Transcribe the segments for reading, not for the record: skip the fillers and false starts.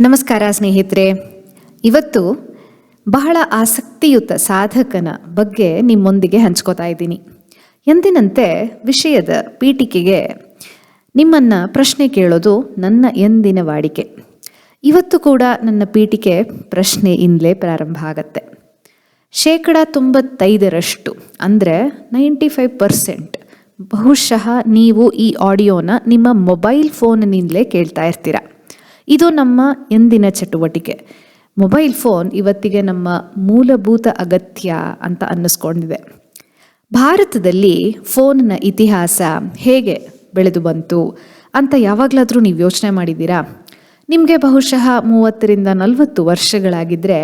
ನಮಸ್ಕಾರ ಸ್ನೇಹಿತರೆ. ಇವತ್ತು ಬಹಳ ಆಸಕ್ತಿಯುತ ಸಾಧಕನ ಬಗ್ಗೆ ನಿಮ್ಮೊಂದಿಗೆ ಹಂಚ್ಕೋತಾ ಇದ್ದೀನಿ. ಎಂದಿನಂತೆ ವಿಷಯದ ಪೀಠಿಕೆಗೆ ನಿಮ್ಮನ್ನು ಪ್ರಶ್ನೆ ಕೇಳೋದು ನನ್ನ ಎಂದಿನ ವಾಡಿಕೆ. ಇವತ್ತು ಕೂಡ ನನ್ನ ಪೀಠಿಕೆ ಪ್ರಶ್ನೆಯಿಂದಲೇ ಪ್ರಾರಂಭ ಆಗತ್ತೆ. 95% ಅಂದರೆ 95% ಬಹುಶಃ ನೀವು ಈ ಆಡಿಯೋನ ನಿಮ್ಮ ಮೊಬೈಲ್ ಫೋನ್ನಿಂದಲೇ ಕೇಳ್ತಾ ಇರ್ತೀರ. ಇದು ನಮ್ಮ ಎಂದಿನ ಚಟುವಟಿಕೆ. ಮೊಬೈಲ್ ಫೋನ್ ಇವತ್ತಿಗೆ ನಮ್ಮ ಮೂಲಭೂತ ಅಗತ್ಯ ಅಂತ ಅನ್ನಿಸ್ಕೊಂಡಿದೆ. ಭಾರತದಲ್ಲಿ ಫೋನ್ನ ಇತಿಹಾಸ ಹೇಗೆ ಬೆಳೆದು ಬಂತು ಅಂತ ಯಾವಾಗಲಾದರೂ ನೀವು ಯೋಚನೆ ಮಾಡಿದ್ದೀರಾ? ನಿಮಗೆ ಬಹುಶಃ 30-40 ವರ್ಷಗಳಾಗಿದ್ದರೆ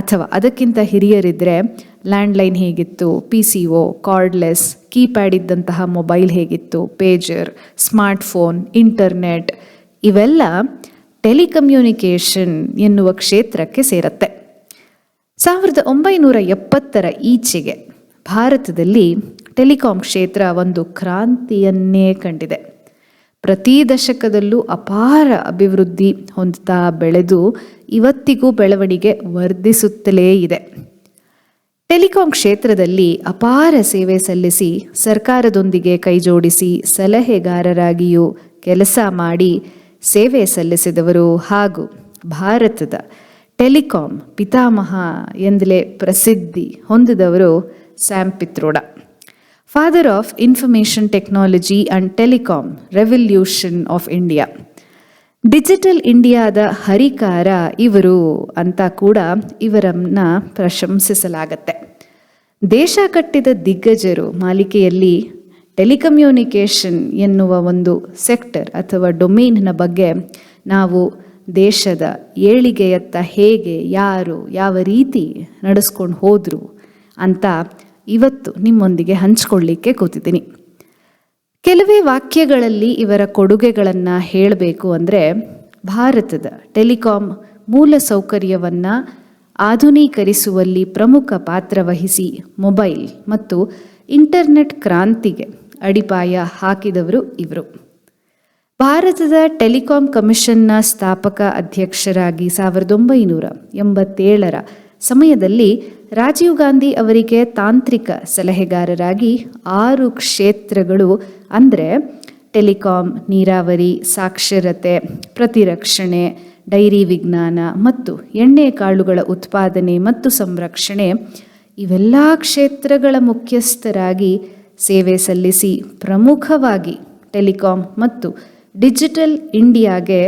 ಅಥವಾ ಅದಕ್ಕಿಂತ ಹಿರಿಯರಿದ್ದರೆ ಲ್ಯಾಂಡ್ಲೈನ್ ಹೇಗಿತ್ತು, PCO, ಕಾರ್ಡ್ಲೆಸ್, ಕೀಪ್ಯಾಡ್ ಇದ್ದಂತಹ ಮೊಬೈಲ್ ಹೇಗಿತ್ತು, ಪೇಜರ್, ಸ್ಮಾರ್ಟ್ಫೋನ್, ಇಂಟರ್ನೆಟ್ ಇವೆಲ್ಲ ಟೆಲಿಕಮ್ಯುನಿಕೇಷನ್ ಎನ್ನುವ ಕ್ಷೇತ್ರಕ್ಕೆ ಸೇರುತ್ತೆ. 1970ರ ಈಚೆಗೆ ಭಾರತದಲ್ಲಿ ಟೆಲಿಕಾಂ ಕ್ಷೇತ್ರ ಒಂದು ಕ್ರಾಂತಿಯನ್ನೇ ಕಂಡಿದೆ. ಪ್ರತಿ ದಶಕದಲ್ಲೂ ಅಪಾರ ಅಭಿವೃದ್ಧಿ ಹೊಂದುತ್ತಾ ಬೆಳೆದು ಇವತ್ತಿಗೂ ಬೆಳವಣಿಗೆ ವರ್ಧಿಸುತ್ತಲೇ ಇದೆ. ಟೆಲಿಕಾಂ ಕ್ಷೇತ್ರದಲ್ಲಿ ಅಪಾರ ಸೇವೆ ಸಲ್ಲಿಸಿ ಸರ್ಕಾರದೊಂದಿಗೆ ಕೈಜೋಡಿಸಿ ಸಲಹೆಗಾರರಾಗಿಯೂ ಕೆಲಸ ಮಾಡಿ ಸೇವೆ ಸಲ್ಲಿಸಿದವರು ಹಾಗೂ ಭಾರತದ ಟೆಲಿಕಾಂ ಪಿತಾಮಹ ಎಂದಲೇ ಪ್ರಸಿದ್ಧಿ ಹೊಂದಿದವರು Sam Pitroda. Father of information technology and telecom revolution of India, digital ಇಂಡಿಯಾದ ಹರಿಕಾರ ಇವರು ಅಂತ ಕೂಡ ಇವರನ್ನ ಪ್ರಶಂಸಿಸಲಾಗತ್ತೆ. ದೇಶ ಕಟ್ಟಿದ ದಿಗ್ಗಜರು ಮಾಲಿಕೆಯಲ್ಲಿ ಟೆಲಿಕಮ್ಯುನಿಕೇಷನ್ ಎನ್ನುವ ಒಂದು ಸೆಕ್ಟರ್ ಅಥವಾ ಡೊಮೇನ್ನ ಬಗ್ಗೆ ನಾವು ದೇಶದ ಏಳಿಗೆಯತ್ತ ಹೇಗೆ ಯಾರು ಯಾವ ರೀತಿ ನಡೆಸ್ಕೊಂಡು ಹೋದರು ಅಂತ ಇವತ್ತು ನಿಮ್ಮೊಂದಿಗೆ ಹಂಚ್ಕೊಳ್ಳಿಕ್ಕೆ ಕೂತಿದ್ದೀನಿ. ಕೆಲವೇ ವಾಕ್ಯಗಳಲ್ಲಿ ಇವರ ಕೊಡುಗೆಗಳನ್ನು ಹೇಳಬೇಕು ಅಂದರೆ, ಭಾರತದ ಟೆಲಿಕಾಂ ಮೂಲಸೌಕರ್ಯವನ್ನು ಆಧುನೀಕರಿಸುವಲ್ಲಿ ಪ್ರಮುಖ ಪಾತ್ರ ವಹಿಸಿ ಮೊಬೈಲ್ ಮತ್ತು ಇಂಟರ್ನೆಟ್ ಕ್ರಾಂತಿಗೆ ಅಡಿಪಾಯ ಹಾಕಿದವರು ಇವರು. ಭಾರತದ ಟೆಲಿಕಾಂ ಕಮಿಷನ್ನ ಸ್ಥಾಪಕ ಅಧ್ಯಕ್ಷರಾಗಿ 1987ರ ಸಮಯದಲ್ಲಿ ರಾಜೀವ್ ಗಾಂಧಿ ಅವರಿಗೆ ತಾಂತ್ರಿಕ ಸಲಹೆಗಾರರಾಗಿ 6 ಕ್ಷೇತ್ರಗಳು ಅಂದರೆ ಟೆಲಿಕಾಂ, ನೀರಾವರಿ, ಸಾಕ್ಷರತೆ, ಪ್ರತಿರಕ್ಷಣೆ, ಡೈರಿ ವಿಜ್ಞಾನ ಮತ್ತು ಎಣ್ಣೆಕಾಳುಗಳ ಉತ್ಪಾದನೆ ಮತ್ತು ಸಂರಕ್ಷಣೆ ಇವೆಲ್ಲ ಕ್ಷೇತ್ರಗಳ ಮುಖ್ಯಸ್ಥರಾಗಿ ಸೇವೆ ಸಲ್ಲಿಸಿ ಪ್ರಮುಖವಾಗಿ ಟೆಲಿಕಾಂ ಮತ್ತು ಡಿಜಿಟಲ್ ಇಂಡಿಯಾಗೆ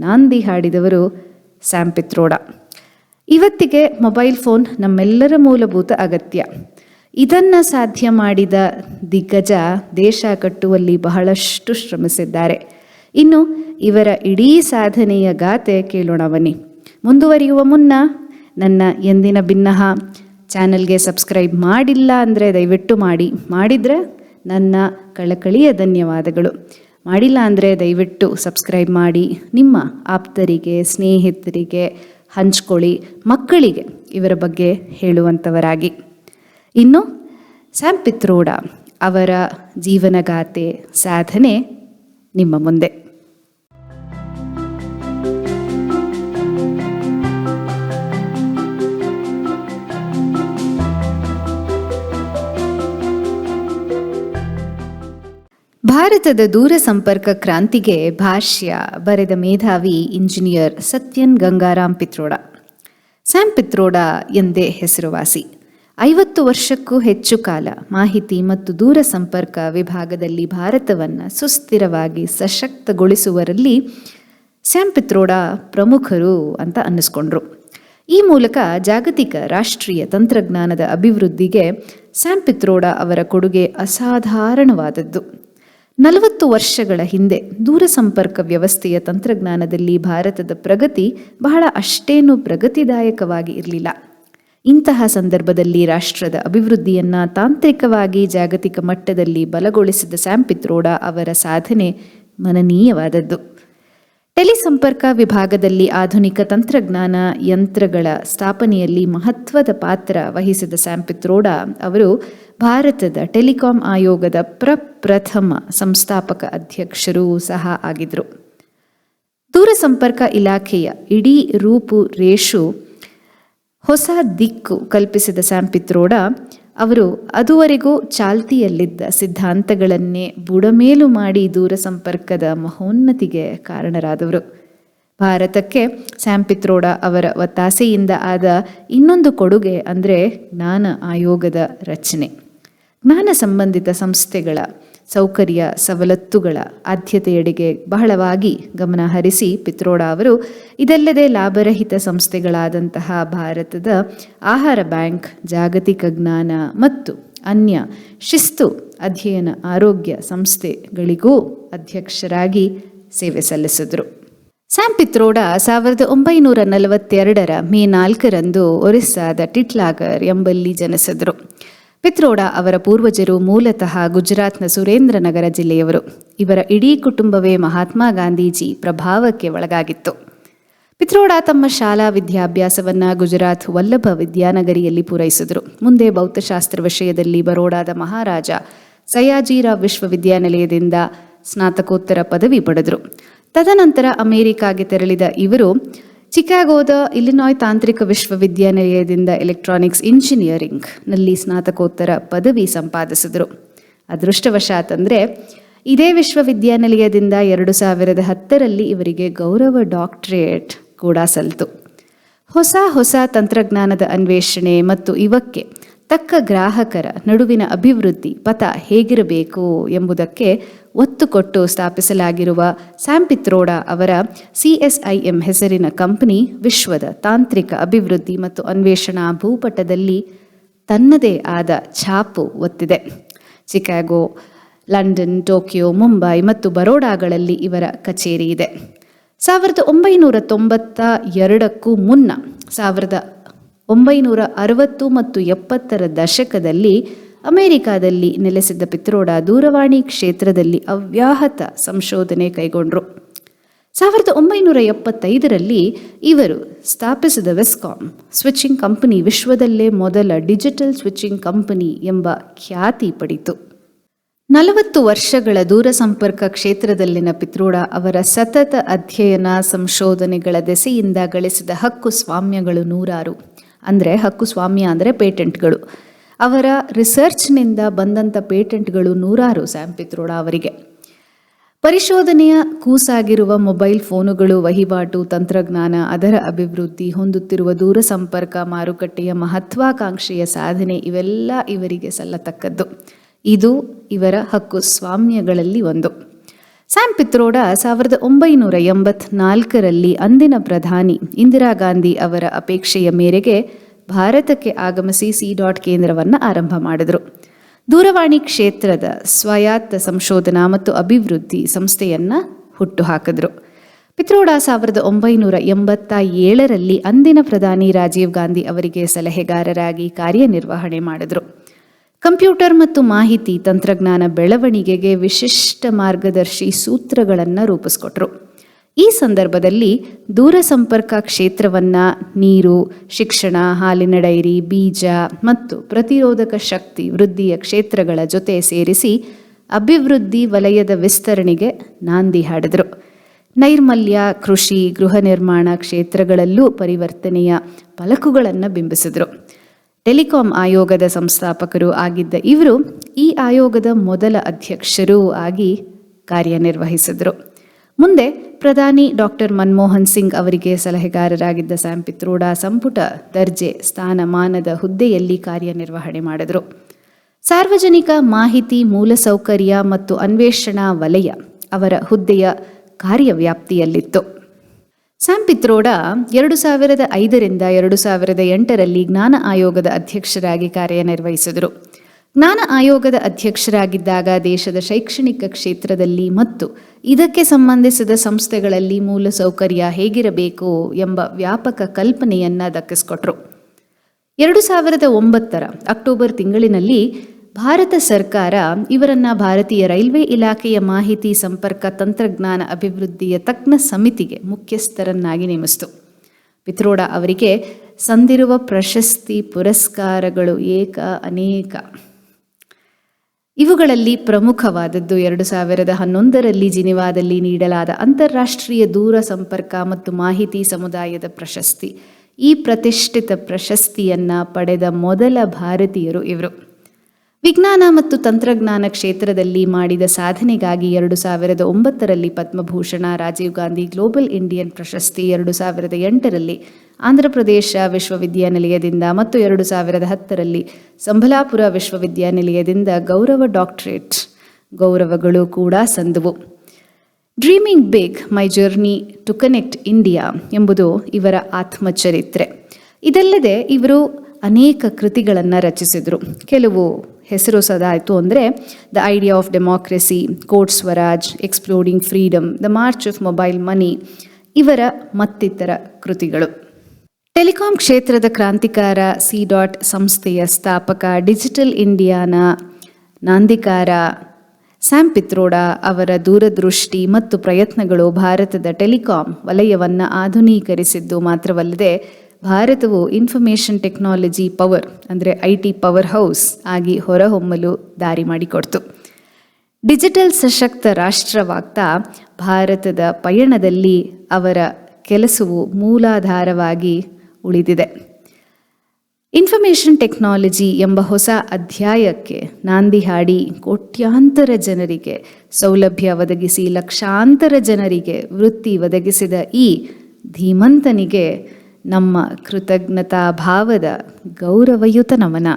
ನಾಂದಿ ಹಾಡಿದವರು ಸ್ಯಾಮ್ ಪಿತ್ರೋಡಾ. ಇವತ್ತಿಗೆ ಮೊಬೈಲ್ ಫೋನ್ ನಮ್ಮೆಲ್ಲರ ಮೂಲಭೂತ ಅಗತ್ಯ. ಇದನ್ನು ಸಾಧ್ಯ ಮಾಡಿದ ದಿಗ್ಗಜ ದೇಶ ಕಟ್ಟುವಲ್ಲಿ ಬಹಳಷ್ಟು ಶ್ರಮಿಸಿದ್ದಾರೆ. ಇನ್ನು ಇವರ ಇಡೀ ಸಾಧನೆಯ ಗಾಥೆ ಕೇಳೋಣ ಬನ್ನಿ. ಮುಂದುವರಿಯುವ ಮುನ್ನ ನನ್ನ ಎಂದಿನ ಭಿನ್ನಹ ಚಾನಲ್ಗೆ ಸಬ್ಸ್ಕ್ರೈಬ್ ಮಾಡಿಲ್ಲ ಅಂದರೆ ದಯವಿಟ್ಟು ಮಾಡಿದರೆ ನನ್ನ ಕಳಕಳಿಯ ಧನ್ಯವಾದಗಳು. ಮಾಡಿಲ್ಲ ಅಂದರೆ ದಯವಿಟ್ಟು ಸಬ್ಸ್ಕ್ರೈಬ್ ಮಾಡಿ, ನಿಮ್ಮ ಆಪ್ತರಿಗೆ, ಸ್ನೇಹಿತರಿಗೆ ಹಂಚ್ಕೊಳ್ಳಿ, ಮಕ್ಕಳಿಗೆ ಇವರ ಬಗ್ಗೆ ಹೇಳುವಂಥವರಾಗಿ. ಇನ್ನು ಸ್ಯಾಮ್ ಪಿತ್ರೋಡಾ ಅವರ ಜೀವನಗಾಥೆ, ಸಾಧನೆ ನಿಮ್ಮ ಮುಂದೆ. ಭಾರತದ ದೂರಸಂಪರ್ಕ ಕ್ರಾಂತಿಗೆ ಭಾಷ್ಯ ಬರೆದ ಮೇಧಾವಿ ಇಂಜಿನಿಯರ್ ಸತ್ಯನ್ ಗಂಗಾರಾಮ್ ಪಿತ್ರೋಡಾ. ಸ್ಯಾಮ್ ಪಿತ್ರೋಡಾ ಎಂದೇ ಹೆಸರುವಾಸಿ. 50 ವರ್ಷಕ್ಕೂ ಹೆಚ್ಚು ಕಾಲ ಮಾಹಿತಿ ಮತ್ತು ದೂರಸಂಪರ್ಕ ವಿಭಾಗದಲ್ಲಿ ಭಾರತವನ್ನು ಸುಸ್ಥಿರವಾಗಿ ಸಶಕ್ತಗೊಳಿಸುವರಲ್ಲಿ ಸ್ಯಾಮ್ ಪಿತ್ರೋಡಾ ಪ್ರಮುಖರು ಅಂತ ಅನ್ನಿಸ್ಕೊಂಡ್ರು. ಈ ಮೂಲಕ ಜಾಗತಿಕ ರಾಷ್ಟ್ರೀಯ ತಂತ್ರಜ್ಞಾನದ ಅಭಿವೃದ್ಧಿಗೆ ಸ್ಯಾಮ್ ಪಿತ್ರೋಡಾ ಅವರ ಕೊಡುಗೆ ಅಸಾಧಾರಣವಾದದ್ದು. 40 ವರ್ಷಗಳ ಹಿಂದೆ ದೂರಸಂಪರ್ಕ ವ್ಯವಸ್ಥೆಯ ತಂತ್ರಜ್ಞಾನದಲ್ಲಿ ಭಾರತದ ಪ್ರಗತಿ ಬಹಳ ಅಷ್ಟೇನೂ ಪ್ರಗತಿದಾಯಕವಾಗಿ ಇರಲಿಲ್ಲ. ಇಂತಹ ಸಂದರ್ಭದಲ್ಲಿ ರಾಷ್ಟ್ರದ ಅಭಿವೃದ್ಧಿಯನ್ನು ತಾಂತ್ರಿಕವಾಗಿ ಜಾಗತಿಕ ಮಟ್ಟದಲ್ಲಿ ಬಲಗೊಳಿಸಿದ ಸ್ಯಾಮ್ ಪಿತ್ರೋಡಾ ಅವರ ಸಾಧನೆ ಮನನೀಯವಾದದ್ದು. ಟೆಲಿಸಂಪರ್ಕ ವಿಭಾಗದಲ್ಲಿ ಆಧುನಿಕ ತಂತ್ರಜ್ಞಾನ ಯಂತ್ರಗಳ ಸ್ಥಾಪನೆಯಲ್ಲಿ ಮಹತ್ವದ ಪಾತ್ರ ವಹಿಸಿದ ಸ್ಯಾಮ್ ಪಿತ್ರೋಡಾ ಅವರು ಭಾರತದ ಟೆಲಿಕಾಂ ಆಯೋಗದ ಪ್ರಪ್ರಥಮ ಸಂಸ್ಥಾಪಕ ಅಧ್ಯಕ್ಷರೂ ಸಹ ಆಗಿದ್ದರು. ದೂರಸಂಪರ್ಕ ಇಲಾಖೆಯ ಇಡೀ ರೂಪುರೇಷು ಹೊಸ ದಿಕ್ಕು ಕಲ್ಪಿಸಿದ ಸ್ಯಾಮ್ ಪಿತ್ರೋಡಾ ಅವರು ಅದುವರೆಗೂ ಚಾಲ್ತಿಯಲ್ಲಿದ್ದ ಸಿದ್ಧಾಂತಗಳನ್ನೇ ಬುಡಮೇಲು ಮಾಡಿ ದೂರಸಂಪರ್ಕದ ಮಹೋನ್ನತಿಗೆ ಕಾರಣರಾದವರು. ಭಾರತಕ್ಕೆ ಸ್ಯಾಮ್ ಪಿತ್ರೋಡಾ ಅವರ ಒತ್ತಾಸೆಯಿಂದ ಆದ ಇನ್ನೊಂದು ಕೊಡುಗೆ ಅಂದರೆ ಜ್ಞಾನ ಆಯೋಗದ ರಚನೆ. ಜ್ಞಾನ ಸಂಬಂಧಿತ ಸಂಸ್ಥೆಗಳ ಸೌಕರ್ಯ ಸವಲತ್ತುಗಳ ಆದ್ಯತೆಯೆಡೆಗೆ ಬಹಳವಾಗಿ ಗಮನ ಹರಿಸಿ ಪಿತ್ರೋಡಾ ಅವರು ಇದಲ್ಲದೆ ಲಾಭರಹಿತ ಸಂಸ್ಥೆಗಳಾದಂತಹ ಭಾರತದ ಆಹಾರ ಬ್ಯಾಂಕ್, ಜಾಗತಿಕ ಜ್ಞಾನ ಮತ್ತು ಅನ್ಯ ಶಿಸ್ತು ಅಧ್ಯಯನ ಆರೋಗ್ಯ ಸಂಸ್ಥೆಗಳಿಗೂ ಅಧ್ಯಕ್ಷರಾಗಿ ಸೇವೆ ಸಲ್ಲಿಸಿದರು. ಸ್ಯಾಮ್ ಪಿತ್ರೋಡಾ 1942 ಮೇ 4 ಒರಿಸ್ಸಾದ ಟಿಟ್ಲಾಗರ್ ಎಂಬಲ್ಲಿ ಜನಿಸಿದರು. ಪಿತ್ರೋಡಾ ಅವರ ಪೂರ್ವಜರು ಮೂಲತಃ ಗುಜರಾತ್ನ ಸುರೇಂದ್ರನಗರ ಜಿಲ್ಲೆಯವರು. ಇವರ ಇಡೀ ಕುಟುಂಬವೇ ಮಹಾತ್ಮ ಗಾಂಧೀಜಿ ಪ್ರಭಾವಕ್ಕೆ ಒಳಗಾಗಿತ್ತು. ಪಿತ್ರೋಡಾ ತಮ್ಮ ಶಾಲಾ ವಿದ್ಯಾಭ್ಯಾಸವನ್ನು ಗುಜರಾತ್ ವಲ್ಲಭ ವಿದ್ಯಾನಗರಿಯಲ್ಲಿ ಪೂರೈಸಿದರು. ಮುಂದೆ ಭೌತಶಾಸ್ತ್ರ ವಿಷಯದಲ್ಲಿ ಬರೋಡಾದ ಮಹಾರಾಜ ಸಯಾಜಿರಾವ್ ವಿಶ್ವವಿದ್ಯಾನಿಲಯದಿಂದ ಸ್ನಾತಕೋತ್ತರ ಪದವಿ ಪಡೆದರು. ತದನಂತರ ಅಮೆರಿಕಾಗೆ ತೆರಳಿದ ಇವರು ಚಿಕಾಗೋದ ಇಲಿನಾಯ್ ತಾಂತ್ರಿಕ ವಿಶ್ವವಿದ್ಯಾನಿಲಯದಿಂದ ಎಲೆಕ್ಟ್ರಾನಿಕ್ಸ್ ಇಂಜಿನಿಯರಿಂಗ್ನಲ್ಲಿ ಸ್ನಾತಕೋತ್ತರ ಪದವಿ ಸಂಪಾದಿಸಿದರು. ಅದೃಷ್ಟವಶಾತ್ ಅಂದರೆ ಇದೇ ವಿಶ್ವವಿದ್ಯಾನಿಲಯದಿಂದ 2010 ಇವರಿಗೆ ಗೌರವ ಡಾಕ್ಟರೇಟ್ ಕೂಡ ಸಲ್ತು. ಹೊಸ ತಂತ್ರಜ್ಞಾನದ ಅನ್ವೇಷಣೆ ಮತ್ತು ಇವಕ್ಕೆ ತಕ್ಕ ಗ್ರಾಹಕರ ನಡುವಿನ ಅಭಿವೃದ್ಧಿ ಪಥ ಹೇಗಿರಬೇಕು ಎಂಬುದಕ್ಕೆ ಒತ್ತು ಕೊಟ್ಟು ಸ್ಥಾಪಿಸಲಾಗಿರುವ ಸ್ಯಾಮ್ ಪಿತ್ರೋಡಾ ಅವರ CSIM ಹೆಸರಿನ ಕಂಪನಿ ವಿಶ್ವದ ತಾಂತ್ರಿಕ ಅಭಿವೃದ್ಧಿ ಮತ್ತು ಅನ್ವೇಷಣಾ ಭೂಪಟದಲ್ಲಿ ತನ್ನದೇ ಆದ ಛಾಪು ಒತ್ತಿದೆ. ಚಿಕಾಗೋ, ಲಂಡನ್, ಟೋಕಿಯೋ, ಮುಂಬೈ ಮತ್ತು ಬರೋಡಾಗಳಲ್ಲಿ ಇವರ ಕಚೇರಿ ಇದೆ. 1992ಕ್ಕೂ ಮುನ್ನ 1960 ಮತ್ತು 70ರ ದಶಕದಲ್ಲಿ ಅಮೆರಿಕಾದಲ್ಲಿ ನೆಲೆಸಿದ್ದ ಪಿತ್ರೋಡಾ ದೂರವಾಣಿ ಕ್ಷೇತ್ರದಲ್ಲಿ ಅವ್ಯಾಹತ ಸಂಶೋಧನೆ ಕೈಗೊಂಡರು. 1975ರಲ್ಲಿ ಇವರು ಸ್ಥಾಪಿಸಿದ ವಿಸ್ಕಾಮ್ ಸ್ವಿಚಿಂಗ್ ಕಂಪನಿ ವಿಶ್ವದಲ್ಲೇ ಮೊದಲ ಡಿಜಿಟಲ್ ಸ್ವಿಚಿಂಗ್ ಕಂಪನಿ ಎಂಬ ಖ್ಯಾತಿ ಪಡಿತು. 40 ವರ್ಷಗಳ ದೂರಸಂಪರ್ಕ ಕ್ಷೇತ್ರದಲ್ಲಿನ ಪಿತ್ರೋಡಾ ಅವರ ಸತತ ಅಧ್ಯಯನ ಸಂಶೋಧನೆಗಳ ದೆಸೆಯಿಂದ ಗಳಿಸಿದ ಹಕ್ಕು ಸ್ವಾಮ್ಯಗಳು ನೂರಾರು. ಹಕ್ಕು ಸ್ವಾಮ್ಯ ಅಂದರೆ ಪೇಟೆಂಟ್ಗಳು. ಅವರ ರಿಸರ್ಚ್ನಿಂದ ಬಂದಂಥ ಪೇಟೆಂಟ್ಗಳು ನೂರಾರು ಸ್ಯಾಮ್ ಪಿತ್ರೋಡಾ ಅವರಿಗೆ. ಪರಿಶೋಧನೆಯ ಕೂಸಾಗಿರುವ ಮೊಬೈಲ್ ಫೋನುಗಳು, ವಹಿವಾಟು ತಂತ್ರಜ್ಞಾನ, ಅದರ ಅಭಿವೃದ್ಧಿ, ಹೊಂದುತ್ತಿರುವ ದೂರಸಂಪರ್ಕ ಮಾರುಕಟ್ಟೆಯ ಮಹತ್ವಾಕಾಂಕ್ಷೆಯ ಸಾಧನೆ ಇವೆಲ್ಲ ಇವರಿಗೆ ಸಲ್ಲತಕ್ಕದ್ದು. ಇದು ಇವರ ಹಕ್ಕು ಸ್ವಾಮ್ಯಗಳಲ್ಲಿ ಒಂದು. ಸ್ಯಾಮ್ ಪಿತ್ರೋಡಾ 1984ರಲ್ಲಿ ಅಂದಿನ ಪ್ರಧಾನಿ ಇಂದಿರಾ ಗಾಂಧಿ ಅವರ ಅಪೇಕ್ಷೆಯ ಮೇರೆಗೆ ಭಾರತಕ್ಕೆ ಆಗಮಿಸಿ ಕೇಂದ್ರವನ್ನು ಆರಂಭ ಮಾಡಿದರು. ದೂರವಾಣಿ ಕ್ಷೇತ್ರದ ಸ್ವಾಯತ್ತ ಸಂಶೋಧನಾ ಮತ್ತು ಅಭಿವೃದ್ಧಿ ಸಂಸ್ಥೆಯನ್ನು ಹುಟ್ಟುಹಾಕಿದರು. ಪಿತ್ರೋಡಾ 1987ರಲ್ಲಿ ಅಂದಿನ ಪ್ರಧಾನಿ ರಾಜೀವ್ ಗಾಂಧಿ ಅವರಿಗೆ ಸಲಹೆಗಾರರಾಗಿ ಕಾರ್ಯನಿರ್ವಹಣೆ ಮಾಡಿದರು. ಕಂಪ್ಯೂಟರ್ ಮತ್ತು ಮಾಹಿತಿ ತಂತ್ರಜ್ಞಾನ ಬೆಳವಣಿಗೆಗೆ ವಿಶಿಷ್ಟ ಮಾರ್ಗದರ್ಶಿ ಸೂತ್ರಗಳನ್ನು ರೂಪಿಸಿಕೊಟ್ರು. ಈ ಸಂದರ್ಭದಲ್ಲಿ ದೂರಸಂಪರ್ಕ ಕ್ಷೇತ್ರವನ್ನು ನೀರು, ಶಿಕ್ಷಣ, ಹಾಲಿನ ಡೈರಿ, ಬೀಜ ಮತ್ತು ಪ್ರತಿರೋಧಕ ಶಕ್ತಿ ವೃದ್ಧಿಯ ಕ್ಷೇತ್ರಗಳ ಜೊತೆ ಸೇರಿಸಿ ಅಭಿವೃದ್ಧಿ ವಲಯದ ವಿಸ್ತರಣೆಗೆ ನಾಂದಿ ಹಾಡಿದರು. ನೈರ್ಮಲ್ಯ, ಕೃಷಿ, ಗೃಹ ನಿರ್ಮಾಣ ಕ್ಷೇತ್ರಗಳಲ್ಲೂ ಪರಿವರ್ತನೆಯ ಫಲಕುಗಳನ್ನು ಬಿಂಬಿಸಿದರು. ಟೆಲಿಕಾಂ ಆಯೋಗದ ಸಂಸ್ಥಾಪಕರು ಆಗಿದ್ದ ಇವರು ಈ ಆಯೋಗದ ಮೊದಲ ಅಧ್ಯಕ್ಷರೂ ಆಗಿ ಕಾರ್ಯನಿರ್ವಹಿಸಿದರು. ಮುಂದೆ ಪ್ರಧಾನಿ ಡಾಕ್ಟರ್ ಮನಮೋಹನ್ ಸಿಂಗ್ ಅವರಿಗೆ ಸಲಹೆಗಾರರಾಗಿದ್ದ ಸ್ಯಾಮ್ ಪಿತ್ರೋಡಾ ಸಂಪುಟ ದರ್ಜೆ ಸ್ಥಾನಮಾನದ ಹುದ್ದೆಯಲ್ಲಿ ಕಾರ್ಯನಿರ್ವಹಣೆ ಮಾಡಿದರು. ಸಾರ್ವಜನಿಕ ಮಾಹಿತಿ ಮೂಲಸೌಕರ್ಯ ಮತ್ತು ಅನ್ವೇಷಣಾ ವಲಯ ಅವರ ಹುದ್ದೆಯ ಕಾರ್ಯವ್ಯಾಪ್ತಿಯಲ್ಲಿತ್ತು. ಸ್ಯಾಮ್ ಪಿತ್ರೋಡಾ 2005ರಿಂದ 2008ರಲ್ಲಿ ಜ್ಞಾನ ಆಯೋಗದ ಅಧ್ಯಕ್ಷರಾಗಿ ಕಾರ್ಯನಿರ್ವಹಿಸಿದರು. ಜ್ಞಾನ ಆಯೋಗದ ಅಧ್ಯಕ್ಷರಾಗಿದ್ದಾಗ ದೇಶದ ಶೈಕ್ಷಣಿಕ ಕ್ಷೇತ್ರದಲ್ಲಿ ಮತ್ತು ಇದಕ್ಕೆ ಸಂಬಂಧಿಸಿದ ಸಂಸ್ಥೆಗಳಲ್ಲಿ ಮೂಲಸೌಕರ್ಯ ಹೇಗಿರಬೇಕು ಎಂಬ ವ್ಯಾಪಕ ಕಲ್ಪನೆಯನ್ನು ದಕ್ಕಿಸಿಕೊಟ್ರು. 2009ರ ಅಕ್ಟೋಬರ್ ತಿಂಗಳಿನಲ್ಲಿ ಭಾರತ ಸರ್ಕಾರ ಇವರನ್ನು ಭಾರತೀಯ ರೈಲ್ವೆ ಇಲಾಖೆಯ ಮಾಹಿತಿ ಸಂಪರ್ಕ ತಂತ್ರಜ್ಞಾನ ಅಭಿವೃದ್ಧಿಯ ತಜ್ಞ ಸಮಿತಿಗೆ ಮುಖ್ಯಸ್ಥರನ್ನಾಗಿ ನೇಮಿಸಿತು. ಪಿತ್ರೋಡಾ ಅವರಿಗೆ ಸಂದಿರುವ ಪ್ರಶಸ್ತಿ ಪುರಸ್ಕಾರಗಳು ಅನೇಕ. ಇವುಗಳಲ್ಲಿ ಪ್ರಮುಖವಾದದ್ದು 2011ರಲ್ಲಿ ಜಿನಿವಾದಲ್ಲಿ ನೀಡಲಾದ ಅಂತಾರಾಷ್ಟ್ರೀಯ ದೂರ ಸಂಪರ್ಕ ಮತ್ತು ಮಾಹಿತಿ ಸಮುದಾಯದ ಪ್ರಶಸ್ತಿ. ಈ ಪ್ರತಿಷ್ಠಿತ ಪ್ರಶಸ್ತಿಯನ್ನು ಪಡೆದ ಮೊದಲ ಭಾರತೀಯರು ಇವರು. ವಿಜ್ಞಾನ ಮತ್ತು ತಂತ್ರಜ್ಞಾನ ಕ್ಷೇತ್ರದಲ್ಲಿ ಮಾಡಿದ ಸಾಧನೆಗಾಗಿ 2009ರಲ್ಲಿ ಪದ್ಮಭೂಷಣ, ರಾಜೀವ್ ಗಾಂಧಿ ಗ್ಲೋಬಲ್ ಇಂಡಿಯನ್ ಪ್ರಶಸ್ತಿ, 2008ರಲ್ಲಿ ಆಂಧ್ರಪ್ರದೇಶ ವಿಶ್ವವಿದ್ಯಾನಿಲಯದಿಂದ ಮತ್ತು 2010ರಲ್ಲಿ ಸಂಬಲಾಪುರ ವಿಶ್ವವಿದ್ಯಾನಿಲಯದಿಂದ ಗೌರವ ಡಾಕ್ಟರೇಟ್ ಗೌರವಗಳು ಕೂಡ ಸಂದವು. Dreaming big, my journey to connect India ಎಂಬುದು ಇವರ ಆತ್ಮಚರಿತ್ರೆ. ಇದಲ್ಲದೆ ಇವರು ಅನೇಕ ಕೃತಿಗಳನ್ನು ರಚಿಸಿದರು. ಕೆಲವು ಹೆಸರು ಸದಾಯಿತು ಅಂದರೆ the idea of democracy, court Swaraj, exploring freedom, the March of mobile money ಇವರ ಮತ್ತಿತರ ಕೃತಿಗಳು. ಟೆಲಿಕಾಂ ಕ್ಷೇತ್ರದ ಕ್ರಾಂತಿಕಾರ, ಸಂಸ್ಥೆಯ ಸ್ಥಾಪಕ, ಡಿಜಿಟಲ್ ಇಂಡಿಯಾನ ನಾಂದಿಕಾರ ಸ್ಯಾಮ್ ಪಿತ್ರೋಡಾ ಅವರ ದೂರದೃಷ್ಟಿ ಮತ್ತು ಪ್ರಯತ್ನಗಳು ಭಾರತದ ಟೆಲಿಕಾಂ ವಲಯವನ್ನು ಆಧುನೀಕರಿಸಿದ್ದು ಮಾತ್ರವಲ್ಲದೆ ಭಾರತವು ಇನ್ಫಾರ್ಮೇಷನ್ ಟೆಕ್ನಾಲಜಿ ಪವರ್ ಅಂದರೆ IT ಪವರ್ ಹೌಸ್ ಆಗಿ ಹೊರಹೊಮ್ಮಲು ದಾರಿ ಮಾಡಿಕೊಡ್ತು. ಡಿಜಿಟಲ್ ಸಶಕ್ತ ರಾಷ್ಟ್ರವಾಗ್ತಾ ಭಾರತದ ಪಯಣದಲ್ಲಿ ಅವರ ಕೆಲಸವು ಮೂಲಾಧಾರವಾಗಿ ಉಳಿದಿದೆ. ಇನ್ಫಾರ್ಮೇಷನ್ ಟೆಕ್ನಾಲಜಿ ಎಂಬ ಹೊಸ ಅಧ್ಯಾಯಕ್ಕೆ ನಾಂದಿ ಹಾಡಿ ಕೋಟ್ಯಾಂತರ ಜನರಿಗೆ ಸೌಲಭ್ಯ ಒದಗಿಸಿ ಲಕ್ಷಾಂತರ ಜನರಿಗೆ ವೃತ್ತಿ ಒದಗಿಸಿದ ಈ ಧೀಮಂತನಿಗೆ ನಮ್ಮ ಕೃತಜ್ಞತಾ ಭಾವದ ಗೌರವಯುತ ನಮನ.